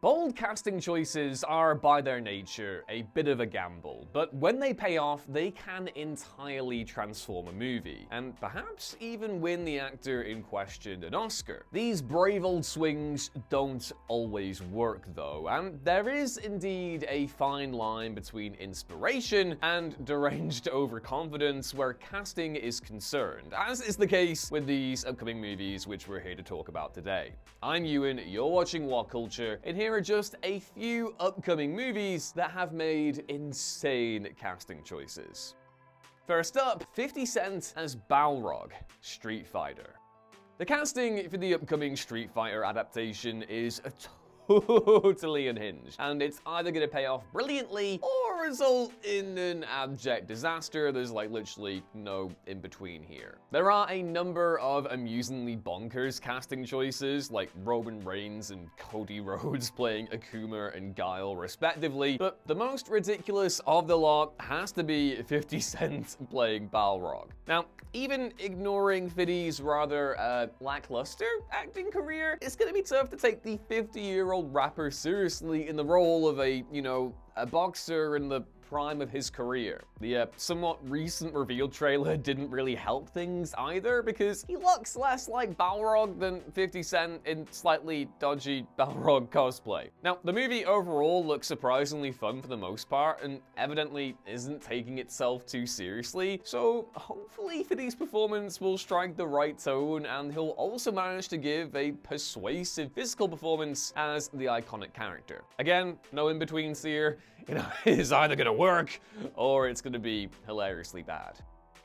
Bold casting choices are, by their nature, a bit of a gamble, but when they pay off, they can entirely transform a movie, and perhaps even win the actor in question an Oscar. These brave old swings don't always work, though, and there is indeed a fine line between inspiration and deranged overconfidence where casting is concerned, as is the case with these upcoming movies which we're here to talk about today. I'm Ewan, you're watching What Culture, and here are just a few upcoming movies that have made insane casting choices. First up, 50 Cent as Balrog, Street Fighter. The casting for the upcoming Street Fighter adaptation is totally unhinged, and it's either going to pay off brilliantly or result in an abject disaster. There's like literally no in between here. There are a number of amusingly bonkers casting choices, like Roman Reigns and Cody Rhodes playing Akuma and Guile respectively, but the most ridiculous of the lot has to be 50 Cent playing Balrog. Now, even ignoring 50's rather lackluster acting career, it's going to be tough to take the 50-year-old rapper seriously in the role of a boxer in the prime of his career. The somewhat recent reveal trailer didn't really help things either, because he looks less like Balrog than 50 Cent in slightly dodgy Balrog cosplay. Now, the movie overall looks surprisingly fun for the most part, and evidently isn't taking itself too seriously, so hopefully 50's performance will strike the right tone, and he'll also manage to give a persuasive physical performance as the iconic character. Again, no in-betweens here. It's either gonna work or it's gonna be hilariously bad.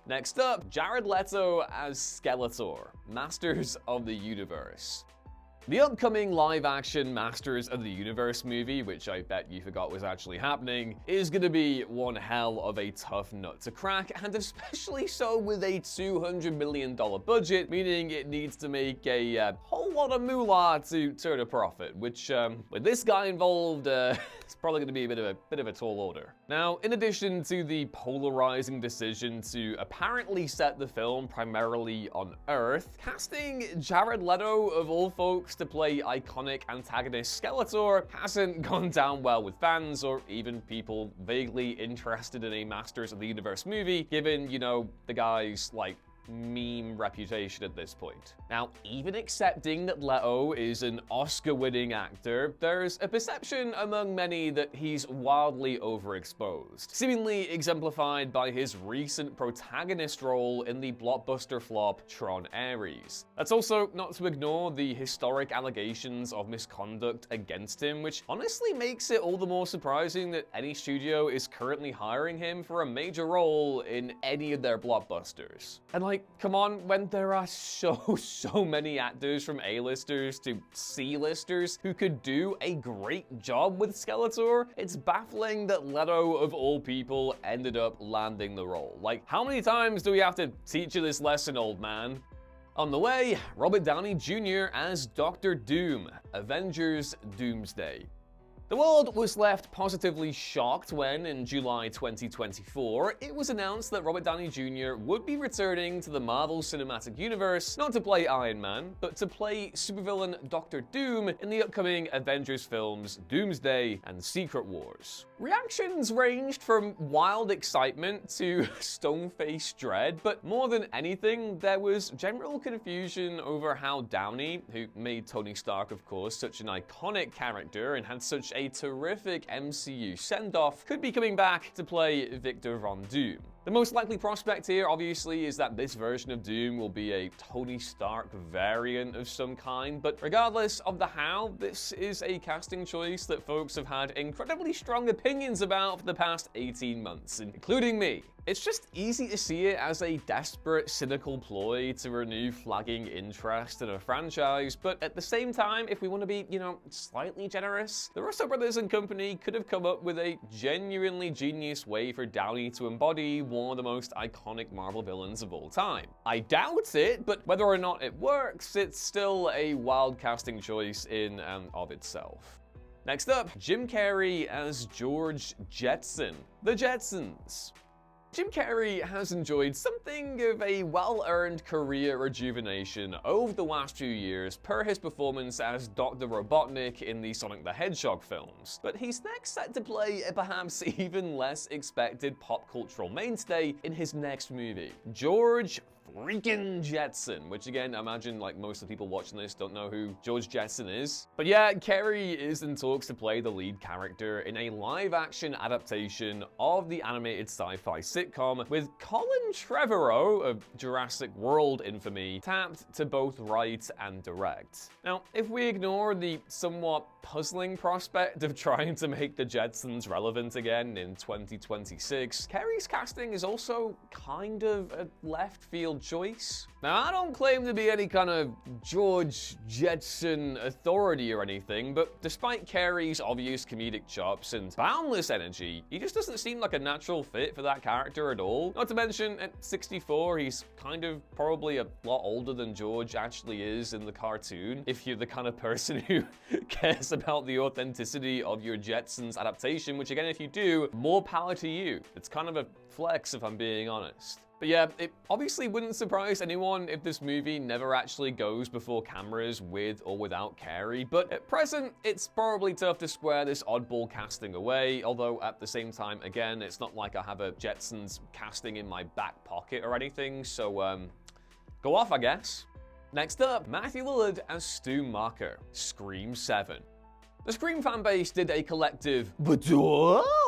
Next up, Jared Leto as Skeletor, Masters of the Universe. The upcoming live-action Masters of the Universe movie, which I bet you forgot was actually happening, is gonna be one hell of a tough nut to crack, and especially so with a $200 million budget, meaning it needs to make a whole lot of moolah to turn a profit, which, with this guy involved, it's probably gonna be a bit of a tall order. Now, in addition to the polarizing decision to apparently set the film primarily on Earth, casting Jared Leto, of all folks, to play iconic antagonist Skeletor hasn't gone down well with fans or even people vaguely interested in a Masters of the Universe movie, given, the guy's, meme reputation at this point. Now, even accepting that Leto is an Oscar-winning actor, there's a perception among many that he's wildly overexposed, seemingly exemplified by his recent protagonist role in the blockbuster flop Tron Ares. That's also not to ignore the historic allegations of misconduct against him, which honestly makes it all the more surprising that any studio is currently hiring him for a major role in any of their blockbusters. And come on, when there are so many actors from A-listers to C-listers who could do a great job with Skeletor, it's baffling that Leto, of all people, ended up landing the role. How many times do we have to teach you this lesson, old man? On the way, Robert Downey Jr. as Dr. Doom, Avengers Doomsday. The world was left positively shocked when, in July 2024, it was announced that Robert Downey Jr. would be returning to the Marvel Cinematic Universe, not to play Iron Man, but to play supervillain Dr. Doom in the upcoming Avengers films Doomsday and Secret Wars. Reactions ranged from wild excitement to stone-faced dread, but more than anything, there was general confusion over how Downey, who made Tony Stark, of course, such an iconic character and had such a terrific MCU send-off, could be coming back to play Victor Von Doom. The most likely prospect here, obviously, is that this version of Doom will be a Tony Stark variant of some kind, but regardless of the how, this is a casting choice that folks have had incredibly strong opinions about for the past 18 months, including me. It's just easy to see it as a desperate, cynical ploy to renew flagging interest in a franchise, but at the same time, if we want to be, slightly generous, the Russo brothers and company could have come up with a genuinely genius way for Downey to embody one of the most iconic Marvel villains of all time. I doubt it, but whether or not it works, it's still a wild casting choice in and of itself. Next up, Jim Carrey as George Jetson, The Jetsons. Jim Carrey has enjoyed something of a well-earned career rejuvenation over the last few years per his performance as Dr. Robotnik in the Sonic the Hedgehog films, but he's next set to play a perhaps even less expected pop cultural mainstay in his next movie, George freaking Jetson, which again, I imagine like most of the people watching this don't know who George Jetson is. But yeah, Carrey is in talks to play the lead character in a live-action adaptation of the animated sci-fi sitcom, with Colin Trevorrow of Jurassic World infamy tapped to both write and direct. Now, if we ignore the somewhat puzzling prospect of trying to make the Jetsons relevant again in 2026, Carrey's casting is also kind of a left field choice. Now, I don't claim to be any kind of George Jetson authority or anything, but despite Carrey's obvious comedic chops and boundless energy, he just doesn't seem like a natural fit for that character at all. Not to mention, at 64, he's kind of probably a lot older than George actually is in the cartoon, if you're the kind of person who cares about the authenticity of your Jetsons adaptation, which again, if you do, more power to you. It's kind of a flex, if I'm being honest. But yeah, it obviously wouldn't surprise anyone if this movie never actually goes before cameras with or without Carrey, but at present, it's probably tough to square this oddball casting away, although at the same time, again, it's not like I have a Jetsons casting in my back pocket or anything, so go off, I guess. Next up, Matthew Lillard as Stu Macher, Scream 7. The Scream fanbase did a collective "but"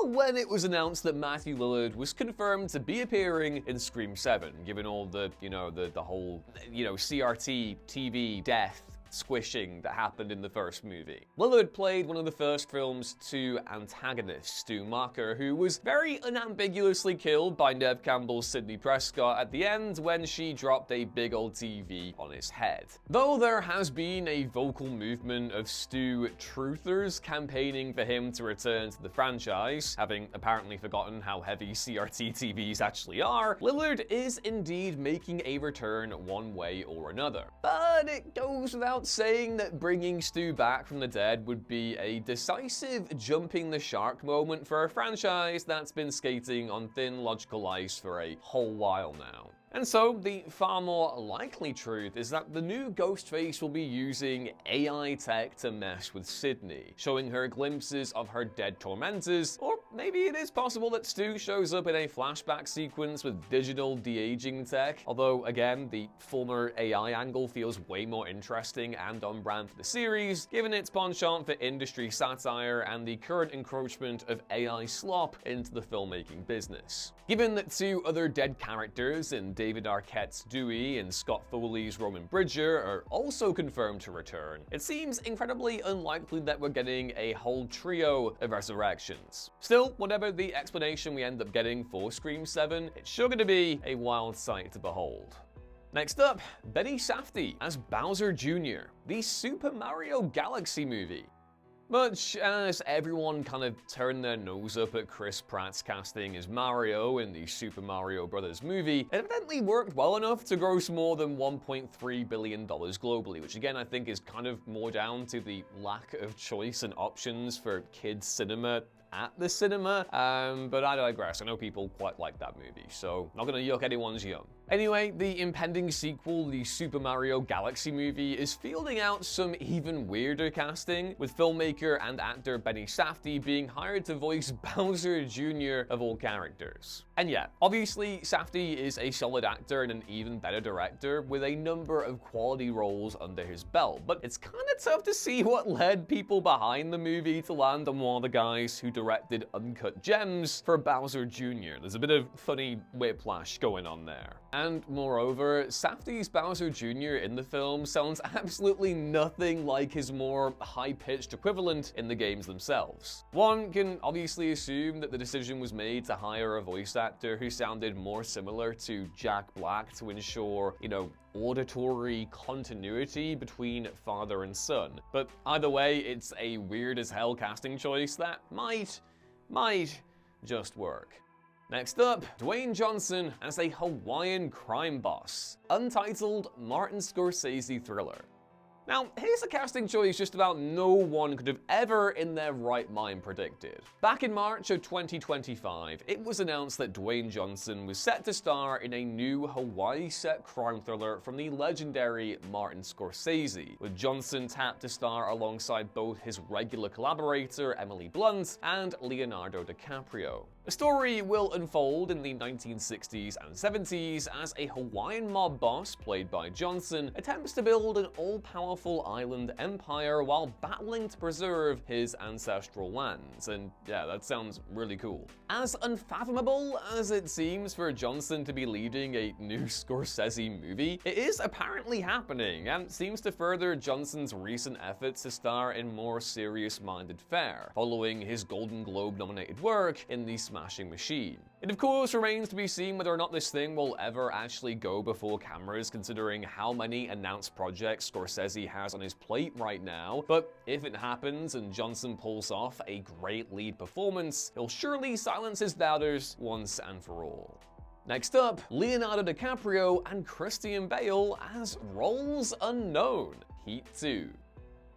when it was announced that Matthew Lillard was confirmed to be appearing in Scream 7, given all the, the whole, CRT TV death squishing that happened in the first movie. Lillard played one of the first film's two antagonists, Stu Macher, who was very unambiguously killed by Neve Campbell's Sidney Prescott at the end when she dropped a big old TV on his head. Though there has been a vocal movement of Stu truthers campaigning for him to return to the franchise, having apparently forgotten how heavy CRT TVs actually are, Lillard is indeed making a return one way or another. But it goes without saying that bringing Stu back from the dead would be a decisive jumping the shark moment for a franchise that's been skating on thin logical ice for a whole while now. And so, the far more likely truth is that the new Ghostface will be using AI tech to mess with Sidney, showing her glimpses of her dead tormentors, or maybe it is possible that Stu shows up in a flashback sequence with digital de-aging tech, although again, the former AI angle feels way more interesting and on brand for the series, given its penchant for industry satire and the current encroachment of AI slop into the filmmaking business. Given that two other dead characters in David Arquette's Dewey and Scott Foley's Roman Bridger are also confirmed to return, it seems incredibly unlikely that we're getting a whole trio of resurrections. Still, whatever the explanation we end up getting for Scream 7, it's sure going to be a wild sight to behold. Next up, Benny Safdie as Bowser Jr., the Super Mario Galaxy movie. Much as everyone kind of turned their nose up at Chris Pratt's casting as Mario in the Super Mario Bros. Movie, it evidently worked well enough to gross more than $1.3 billion globally, which again I think is kind of more down to the lack of choice and options for kids cinema at the cinema, but I digress. I know people quite like that movie, so not gonna yuck anyone's yum. Anyway, the impending sequel, the Super Mario Galaxy movie, is fielding out some even weirder casting, with filmmaker and actor Benny Safdie being hired to voice Bowser Jr. of all characters. And yeah, obviously Safdie is a solid actor and an even better director with a number of quality roles under his belt, but it's kinda tough to see what led people behind the movie to land on one of the guys who directed Uncut Gems for Bowser Jr. There's a bit of funny whiplash going on there. And moreover, Safdie's Bowser Jr. in the film sounds absolutely nothing like his more high-pitched equivalent in the games themselves. One can obviously assume that the decision was made to hire a voice actor who sounded more similar to Jack Black to ensure, auditory continuity between father and son. But either way, it's a weird as hell casting choice that might just work. Next up, Dwayne Johnson as a Hawaiian crime boss, untitled Martin Scorsese thriller. Now, here's a casting choice just about no one could have ever in their right mind predicted. Back in March of 2025, it was announced that Dwayne Johnson was set to star in a new Hawaii-set crime thriller from the legendary Martin Scorsese, with Johnson tapped to star alongside both his regular collaborator Emily Blunt and Leonardo DiCaprio. The story will unfold in the 1960s and 70s as a Hawaiian mob boss, played by Johnson, attempts to build an all-powerful island empire while battling to preserve his ancestral lands. And yeah, that sounds really cool. As unfathomable as it seems for Johnson to be leading a new Scorsese movie, it is apparently happening and seems to further Johnson's recent efforts to star in more serious-minded fare, following his Golden Globe-nominated work in The Smashing Machine. It of course remains to be seen whether or not this thing will ever actually go before cameras, considering how many announced projects Scorsese has on his plate right now, but if it happens and Johnson pulls off a great lead performance, he'll surely silence his doubters once and for all. Next up, Leonardo DiCaprio and Christian Bale as roles unknown, Heat 2.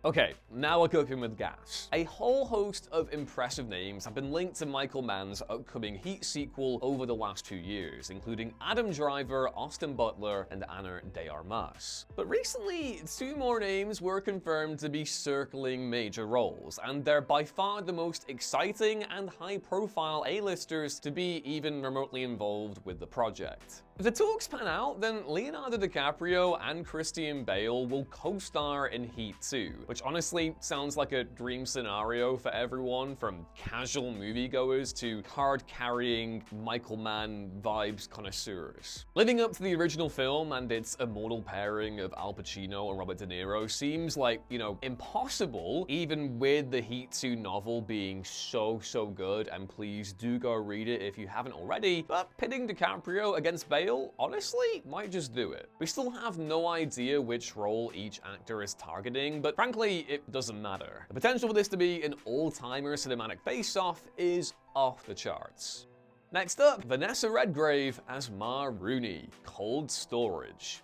Okay, now we're cooking with gas. A whole host of impressive names have been linked to Michael Mann's upcoming Heat sequel over the last 2 years, including Adam Driver, Austin Butler, and Ana de Armas. But recently, 2 more names were confirmed to be circling major roles, and they're by far the most exciting and high-profile A-listers to be even remotely involved with the project. If the talks pan out, then Leonardo DiCaprio and Christian Bale will co-star in Heat 2, which honestly sounds like a dream scenario for everyone from casual moviegoers to card-carrying Michael Mann vibes connoisseurs. Living up to the original film and its immortal pairing of Al Pacino and Robert De Niro seems like, impossible, even with the Heat 2 novel being so good, and please do go read it if you haven't already, but pitting DiCaprio against Bale honestly might just do it. We still have no idea which role each actor is targeting, but frankly, it doesn't matter. The potential for this to be an all-timer cinematic face-off is off the charts. Next up, Vanessa Redgrave as Ma Rooney, Cold Storage.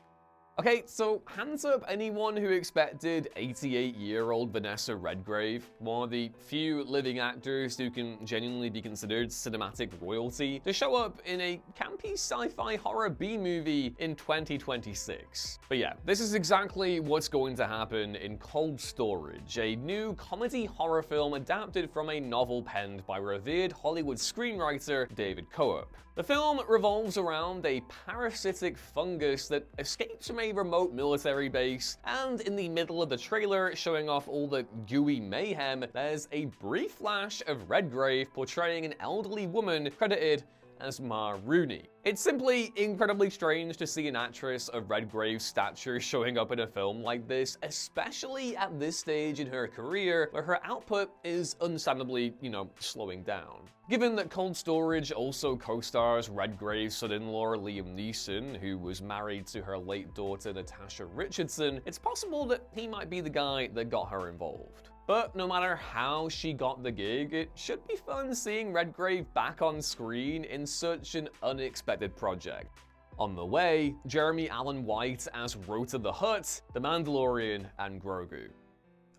Okay, so hands up anyone who expected 88-year-old Vanessa Redgrave, one of the few living actors who can genuinely be considered cinematic royalty, to show up in a campy sci-fi horror B-movie in 2026. But yeah, this is exactly what's going to happen in Cold Storage, a new comedy horror film adapted from a novel penned by revered Hollywood screenwriter David Coop. The film revolves around a parasitic fungus that escapes from a remote military base, and in the middle of the trailer showing off all the gooey mayhem, there's a brief flash of Redgrave portraying an elderly woman credited as Ma Rooney. It's simply incredibly strange to see an actress of Redgrave's stature showing up in a film like this, especially at this stage in her career where her output is understandably, slowing down. Given that Cold Storage also co-stars Redgrave's son-in-law Liam Neeson, who was married to her late daughter Natasha Richardson, it's possible that he might be the guy that got her involved. But no matter how she got the gig, it should be fun seeing Redgrave back on screen in such an unexpected project. On the way, Jeremy Allen White as Rota the Hutt, the Mandalorian, and Grogu.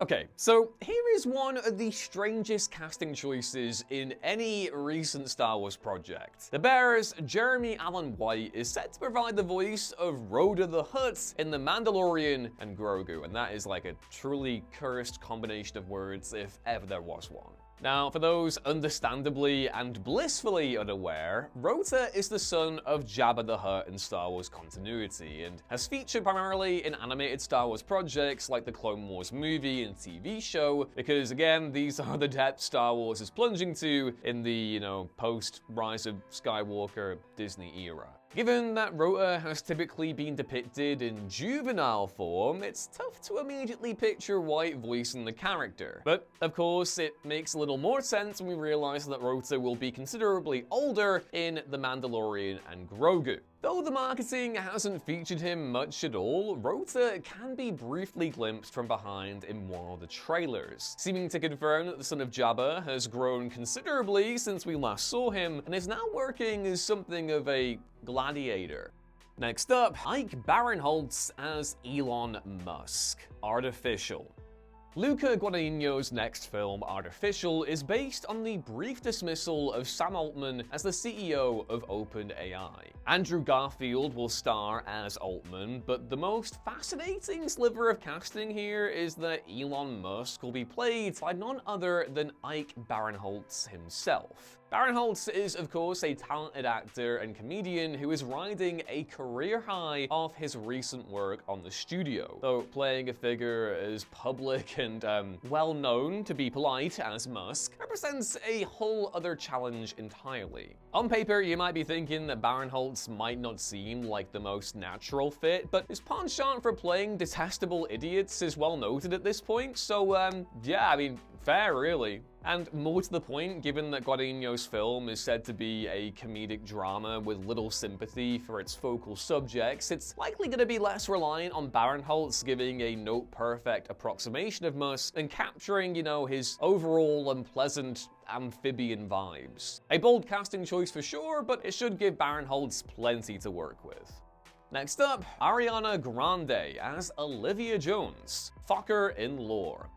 Okay, so here is one of the strangest casting choices in any recent Star Wars project. The Bear's Jeremy Allen White is set to provide the voice of Rota the Hutt in The Mandalorian and Grogu, and that is like a truly cursed combination of words if ever there was one. Now, for those understandably and blissfully unaware, Rota is the son of Jabba the Hutt in Star Wars continuity, and has featured primarily in animated Star Wars projects like the Clone Wars movie and TV show, because again, these are the depths Star Wars is plunging to in the, post-Rise of Skywalker Disney era. Given that Rota has typically been depicted in juvenile form, it's tough to immediately picture White voicing the character. But of course, it makes a little more sense when we realize that Rota will be considerably older in The Mandalorian and Grogu. Though the marketing hasn't featured him much at all, Rota can be briefly glimpsed from behind in one of the trailers, seeming to confirm that the son of Jabba has grown considerably since we last saw him and is now working as something of a gladiator. Next up, Ike Barronholtz as Elon Musk. Artificial. Luca Guadagnino's next film, Artificial, is based on the brief dismissal of Sam Altman as the CEO of OpenAI. Andrew Garfield will star as Altman, but the most fascinating sliver of casting here is that Elon Musk will be played by none other than Ike Barronholtz himself. Barronholtz is, of course, a talented actor and comedian who is riding a career high off his recent work on The Studio, though playing a figure as public and, well-known, to be polite, as Musk, represents a whole other challenge entirely. On paper, you might be thinking that Barronholtz might not seem like the most natural fit, but his penchant for playing detestable idiots is well noted at this point, so, yeah, I mean, fair, really. And more to the point, given that Guadagnino's film is said to be a comedic drama with little sympathy for its focal subjects, it's likely going to be less reliant on Barronholtz giving a note-perfect approximation of Musk and capturing, you know, his overall unpleasant amphibian vibes. A bold casting choice for sure, but it should give Barronholtz plenty to work with. Next up, Ariana Grande as Olivia Jones. Fucker in lore.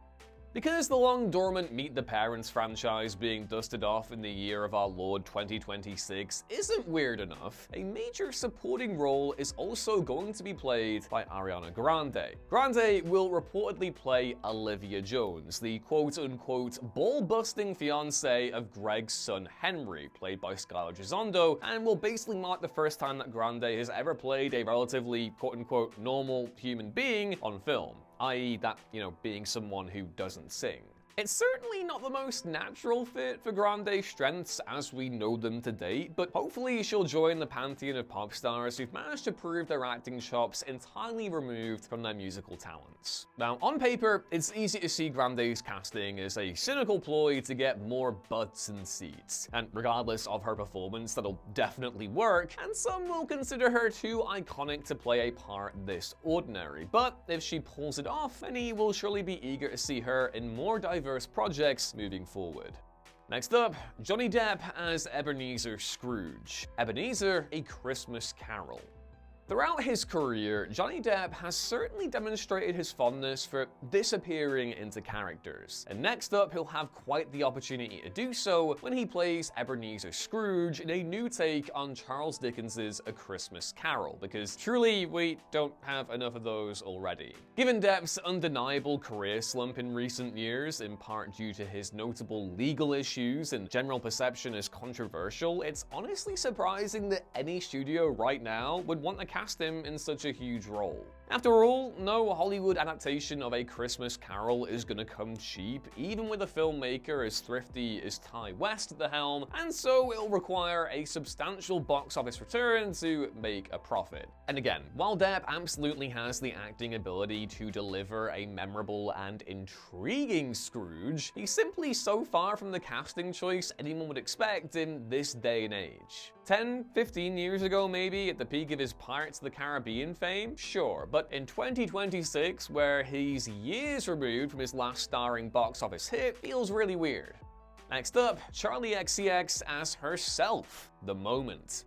Because the long-dormant Meet the Parents franchise being dusted off in the year of our Lord 2026 isn't weird enough, a major supporting role is also going to be played by Ariana Grande. Grande will reportedly play Olivia Jones, the quote-unquote ball-busting fiancé of Greg's son Henry, played by Skylar Gisondo, and will basically mark the first time that Grande has ever played a relatively quote-unquote normal human being on film. I.e. that, you know, being someone who doesn't sing. It's certainly not the most natural fit for Grande's strengths as we know them to date, but hopefully she'll join the pantheon of pop stars who've managed to prove their acting chops entirely removed from their musical talents. Now, on paper, it's easy to see Grande's casting as a cynical ploy to get more butts and seats, and regardless of her performance, that'll definitely work, and some will consider her too iconic to play a part this ordinary. But if she pulls it off, many will surely be eager to see her in more diverse projects moving forward. Next up, Johnny Depp as Ebenezer Scrooge. Ebenezer, A Christmas Carol. Throughout his career, Johnny Depp has certainly demonstrated his fondness for disappearing into characters. And next up, he'll have quite the opportunity to do so when he plays Ebenezer Scrooge in a new take on Charles Dickens's A Christmas Carol, because truly, we don't have enough of those already. Given Depp's undeniable career slump in recent years, in part due to his notable legal issues and general perception as controversial, it's honestly surprising that any studio right now would want to cast him in such a huge role. After all, no Hollywood adaptation of A Christmas Carol is gonna come cheap, even with a filmmaker as thrifty as Ty West at the helm, and so it'll require a substantial box office return to make a profit. And again, while Depp absolutely has the acting ability to deliver a memorable and intriguing Scrooge, he's simply so far from the casting choice anyone would expect in this day and age. 10, 15 years ago maybe, at the peak of his Pirates of the Caribbean fame? Sure, but in 2026, where he's years removed from his last starring box office hit, feels really weird. Next up, Charli XCX as herself, The Moment.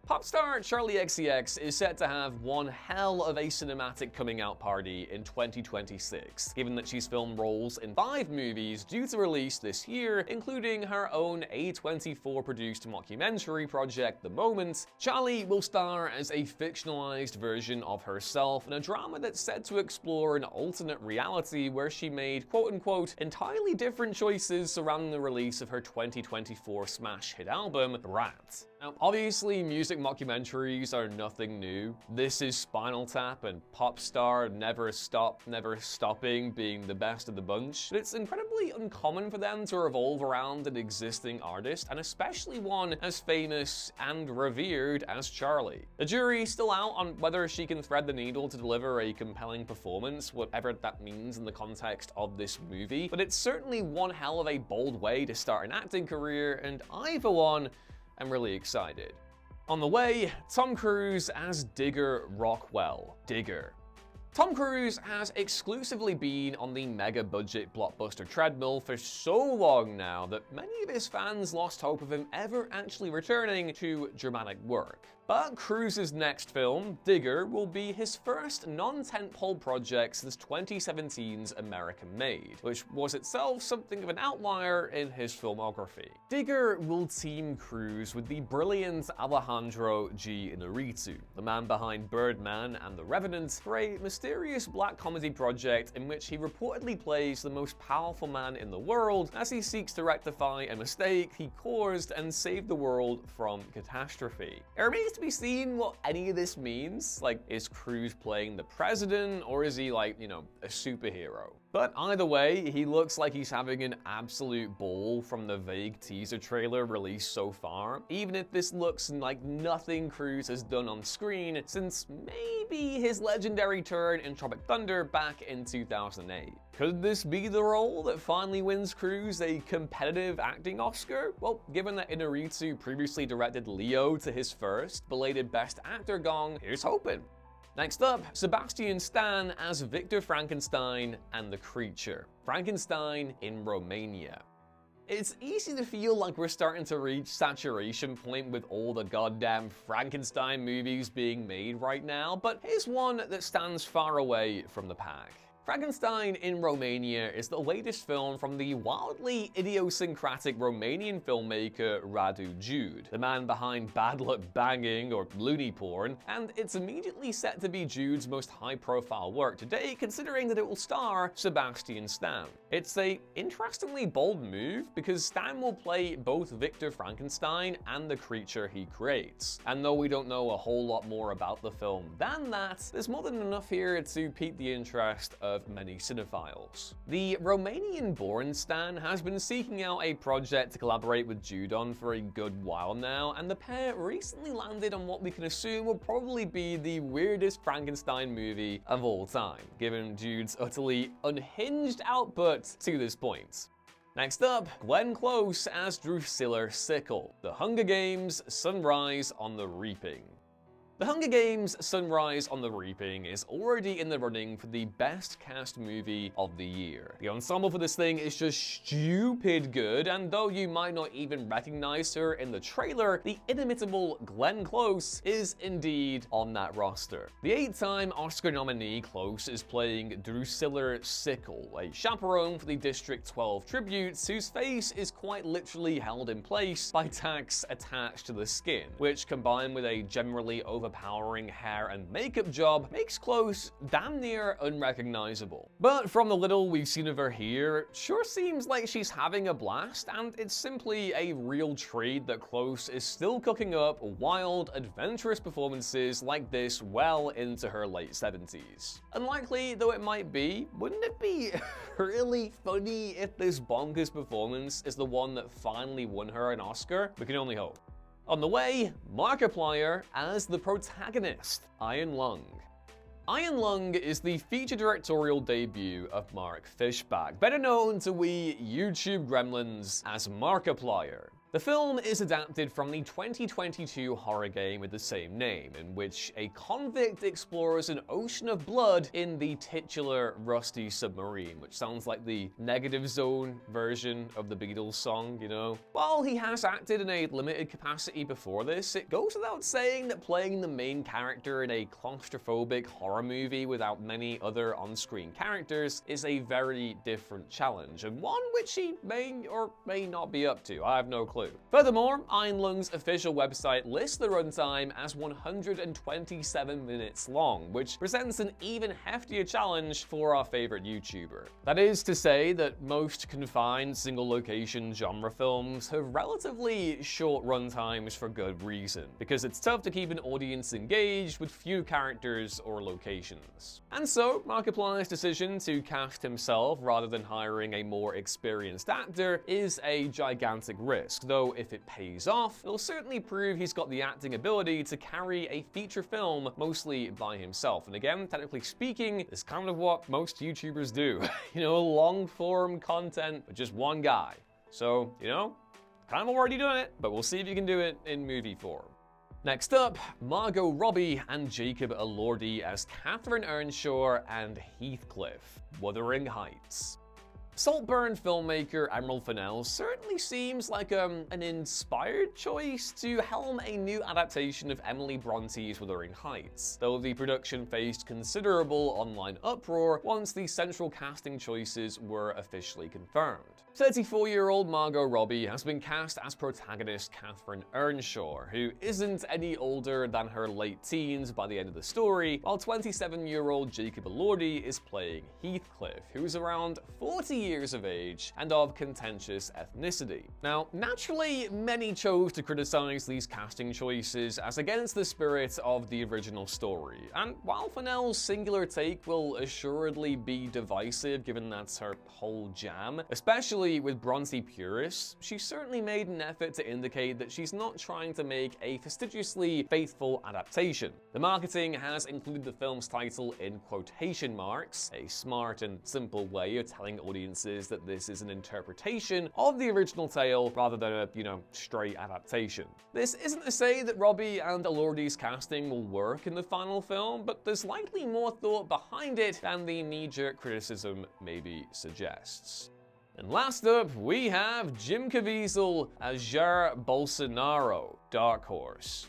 Pop star Charli XCX is set to have one hell of a cinematic coming out party in 2026, given that she's filmed roles in 5 movies due to release this year, including her own A24-produced mockumentary project, The Moment. Charli will star as a fictionalized version of herself in a drama that's set to explore an alternate reality where she made quote-unquote entirely different choices surrounding the release of her 2024 smash hit album, Rat. Now, obviously, music mockumentaries are nothing new. This is Spinal Tap and Pop Star Never Stop, Never Stopping being the best of the bunch, but it's incredibly uncommon for them to revolve around an existing artist, and especially one as famous and revered as Charli. The jury's still out on whether she can thread the needle to deliver a compelling performance, whatever that means in the context of this movie, but it's certainly one hell of a bold way to start an acting career, and I, for one, I'm really excited. On the way, Tom Cruise as Digger Rockwell. Digger. Tom Cruise has exclusively been on the mega-budget blockbuster treadmill for so long now that many of his fans lost hope of him ever actually returning to dramatic work. But Cruise's next film, Digger, will be his first non-tentpole project since 2017's American Made, which was itself something of an outlier in his filmography. Digger will team Cruise with the brilliant Alejandro G. Inarritu, the man behind Birdman and The Revenant, for a mysterious black comedy project in which he reportedly plays the most powerful man in the world as he seeks to rectify a mistake he caused and save the world from catastrophe. It remains to be seen what any of this means. Like, is Cruise playing the president, or is he, like, you know, a superhero? But either way, he looks like he's having an absolute ball from the vague teaser trailer released so far, even if this looks like nothing Cruise has done on screen since maybe his legendary turn in Tropic Thunder back in 2008. Could this be the role that finally wins Cruise a competitive acting Oscar? Well, given that Inarritu previously directed Leo to his first belated Best Actor gong, here's hoping. Next up, Sebastian Stan as Victor Frankenstein and the Creature. Frankenstein in Romania. It's easy to feel like we're starting to reach saturation point with all the goddamn Frankenstein movies being made right now, but here's one that stands far away from the pack. Frankenstein in Romania is the latest film from the wildly idiosyncratic Romanian filmmaker Radu Jude, the man behind Bad Luck Banging or Looney Porn, and it's immediately set to be Jude's most high-profile work to date, considering that it will star Sebastian Stan. It's a interestingly bold move because Stan will play both Victor Frankenstein and the creature he creates. And though we don't know a whole lot more about the film than that, there's more than enough here to pique the interest of many cinephiles. The Romanian-born Stan has been seeking out a project to collaborate with Jude on for a good while now, and the pair recently landed on what we can assume will probably be the weirdest Frankenstein movie of all time, given Jude's utterly unhinged output to this point. Next up, Glenn Close as Drusilla Sickle, The Hunger Games: Sunrise on the Reaping. The Hunger Games: Sunrise on the Reaping is already in the running for the best cast movie of the year. The ensemble for this thing is just stupid good, and though you might not even recognize her in the trailer, the inimitable Glenn Close is indeed on that roster. The 8-time Oscar nominee Close is playing Drusilla Sickle, a chaperone for the District 12 tributes whose face is quite literally held in place by tacks attached to the skin, which combined with a generally overpowering hair and makeup job makes Close damn near unrecognizable. But from the little we've seen of her here, it sure seems like she's having a blast, and it's simply a real treat that Close is still cooking up wild, adventurous performances like this well into her late 70s. Unlikely though it might be, wouldn't it be really funny if this bonkers performance is the one that finally won her an Oscar? We can only hope. On the way, Markiplier as the protagonist, Iron Lung. Iron Lung is the feature directorial debut of Mark Fishback, better known to we YouTube gremlins as Markiplier. The film is adapted from the 2022 horror game with the same name, in which a convict explores an ocean of blood in the titular Rusty Submarine, which sounds like the Negative Zone version of the Beatles song, you know? While he has acted in a limited capacity before this, it goes without saying that playing the main character in a claustrophobic horror movie without many other on-screen characters is a very different challenge, and one which he may or may not be up to. I have no clue. Furthermore, Iron Lung's official website lists the runtime as 127 minutes long, which presents an even heftier challenge for our favorite YouTuber. That is to say that most confined single-location genre films have relatively short runtimes for good reason, because it's tough to keep an audience engaged with few characters or locations. And so, Markiplier's decision to cast himself rather than hiring a more experienced actor is a gigantic risk, though if it pays off, it'll certainly prove he's got the acting ability to carry a feature film mostly by himself. And again, technically speaking, it's kind of what most YouTubers do. You know, long-form content with just one guy. So, you know, kind of already doing it, but we'll see if you can do it in movie form. Next up, Margot Robbie and Jacob Elordi as Catherine Earnshaw and Heathcliff, Wuthering Heights. Saltburn filmmaker Emerald Fennell certainly seems like an inspired choice to helm a new adaptation of Emily Bronte's Wuthering Heights, though the production faced considerable online uproar once the central casting choices were officially confirmed. 34-year-old Margot Robbie has been cast as protagonist Catherine Earnshaw, who isn't any older than her late teens by the end of the story, while 27-year-old Jacob Elordi is playing Heathcliff, who is around 40 years of age and of contentious ethnicity. Now, naturally, many chose to criticize these casting choices as against the spirit of the original story, and while Fennell's singular take will assuredly be divisive given that's her whole jam, especially with Bronte purists, she certainly made an effort to indicate that she's not trying to make a fastidiously faithful adaptation. The marketing has included the film's title in quotation marks, a smart and simple way of telling audiences that this is an interpretation of the original tale rather than a, straight adaptation. This isn't to say that Robbie and Elordi's casting will work in the final film, but there's likely more thought behind it than the knee-jerk criticism maybe suggests. And last up, we have Jim Caviezel as Jair Bolsonaro, Dark Horse.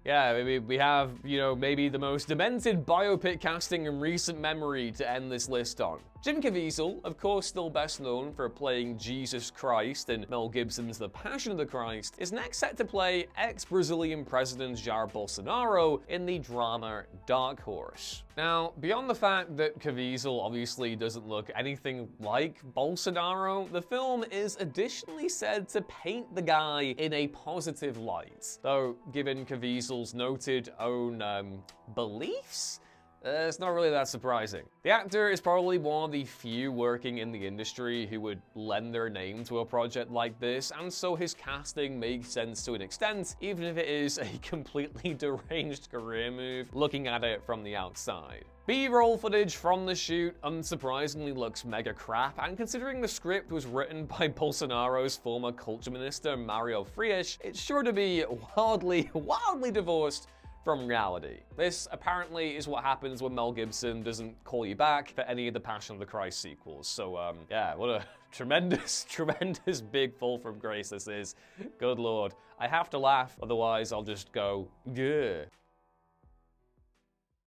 Yeah, we have, maybe the most demented biopic casting in recent memory to end this list on. Jim Caviezel, of course still best known for playing Jesus Christ in Mel Gibson's The Passion of the Christ, is next set to play ex-Brazilian President Jair Bolsonaro in the drama Dark Horse. Now, beyond the fact that Caviezel obviously doesn't look anything like Bolsonaro, the film is additionally said to paint the guy in a positive light. Though, given Caviezel's noted own beliefs, it's not really that surprising. The actor is probably one of the few working in the industry who would lend their name to a project like this, and so his casting makes sense to an extent, even if it is a completely deranged career move, looking at it from the outside. B-roll footage from the shoot unsurprisingly looks mega crap, and considering the script was written by Bolsonaro's former culture minister Mario Frias, it's sure to be wildly divorced from reality. This apparently is what happens when Mel Gibson doesn't call you back for any of the Passion of the Christ sequels. So, yeah, what a tremendous big fall from grace this is. Good lord. I have to laugh, otherwise I'll just go, yeah.